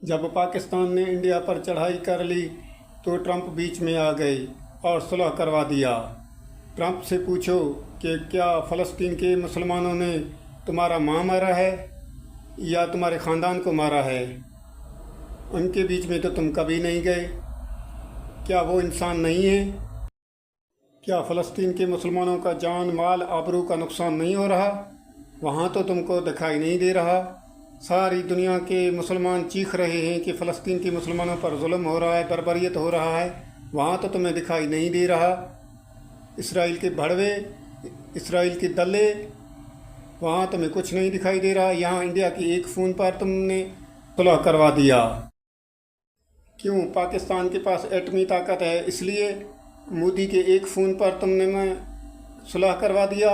जब पाकिस्तान ने इंडिया पर चढ़ाई कर ली तो ट्रंप बीच में आ गए और सुलह करवा दिया। ट्रंप से पूछो कि क्या फ़लस्तीन के मुसलमानों ने तुम्हारा माँ मारा है या तुम्हारे ख़ानदान को मारा है? उनके बीच में तो तुम कभी नहीं गए। क्या वो इंसान नहीं है? क्या फ़लस्तीन के मुसलमानों का जान माल आबरू का नुकसान नहीं हो रहा? वहाँ तो तुमको दिखाई नहीं दे रहा। सारी दुनिया के मुसलमान चीख रहे हैं कि फ़लस्तीन के मुसलमानों पर जुल्म हो रहा है, बर्बरियत हो रहा है। वहाँ तो तुम्हें दिखाई नहीं दे रहा। इसराइल के भड़वे, इसराइल के दल्ले, वहाँ तुम्हें कुछ नहीं दिखाई दे रहा। यहाँ इंडिया की एक फ़ोन पर तुमने सुलह करवा दिया। क्यों? पाकिस्तान के पास एटमी ताकत है, इसलिए मोदी के एक फ़ोन पर तुमने सुलह करवा दिया।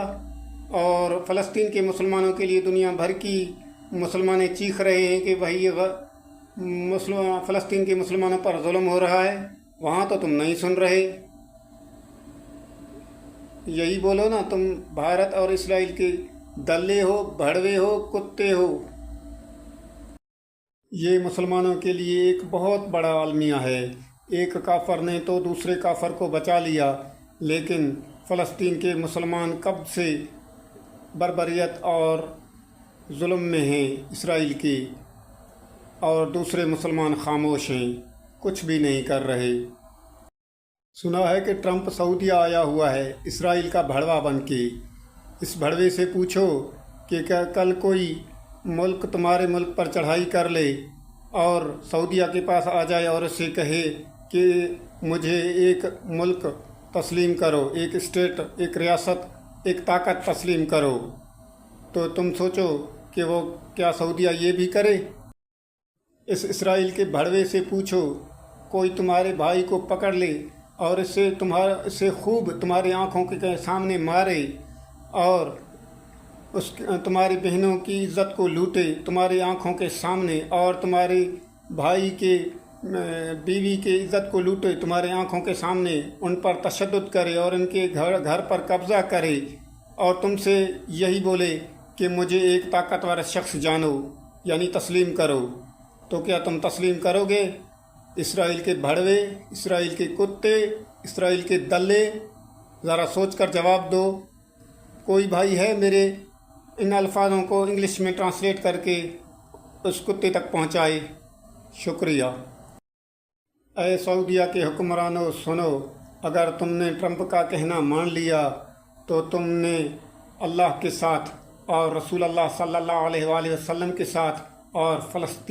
और फ़लस्तीन के मुसलमानों के लिए दुनिया भर की मुसलमान चीख रहे हैं कि भाई फ़लस्तीन के मुसलमानों पर जुल्म हो रहा है। वहाँ तो तुम नहीं सुन रहे। यही बोलो ना, तुम भारत और इसराइल के दल्ले हो, भड़वे हो, कुत्ते हो। ये मुसलमानों के लिए एक बहुत बड़ा अलमिया है। एक काफर ने तो दूसरे काफर को बचा लिया, लेकिन फ़लस्तीन के मुसलमान कब से बर्बरियत और जुल्म में हैं इसराइल की, और दूसरे मुसलमान खामोश हैं, कुछ भी नहीं कर रहे। सुना है कि ट्रंप सऊदीया आया हुआ है इसराइल का भड़वा बन के। इस भड़वे से पूछो कि क्या कल कोई मुल्क तुम्हारे मुल्क पर चढ़ाई कर ले और सऊदीया के पास आ जाए और उससे कहे कि मुझे एक मुल्क तस्लीम करो, एक स्टेट, एक रियासत, एक ताकत तस्लीम करो, तो तुम सोचो कि वो क्या सऊदीया ये भी करे? इस इसराइल के भड़वे से पूछो कोई तुम्हारे भाई को पकड़ ले और इससे खूब तुम्हारी आँखों के सामने मारे और तुम्हारी बहनों की इज़्ज़त को लूटे तुम्हारी आँखों के सामने, और तुम्हारे भाई के बीवी के इज़्ज़त को लूटे तुम्हारे आँखों के सामने, उन पर तशद्दुद करे और उनके घर पर कब्ज़ा करे, और तुमसे यही बोले कि मुझे एक ताकतवर शख्स जानो, यानी तस्लीम करो, तो क्या तुम तस्लीम करोगे? इसराइल के भड़वे, इसराइल के कुत्ते, इसराइल के दल्ले, ज़रा सोच कर जवाब दो। कोई भाई है मेरे इन अल्फाजों को इंग्लिश में ट्रांसलेट करके उस कुत्ते तक पहुंचाए? शुक्रिया। ऐ सऊदीया के हुक्मरानों सुनो, अगर तुमने ट्रंप का कहना मान लिया तो तुमने अल्लाह के साथ और रसूल अल्लाह सल्लल्लाहु अलैहि वसल्लम के साथ और फ़लस्तीन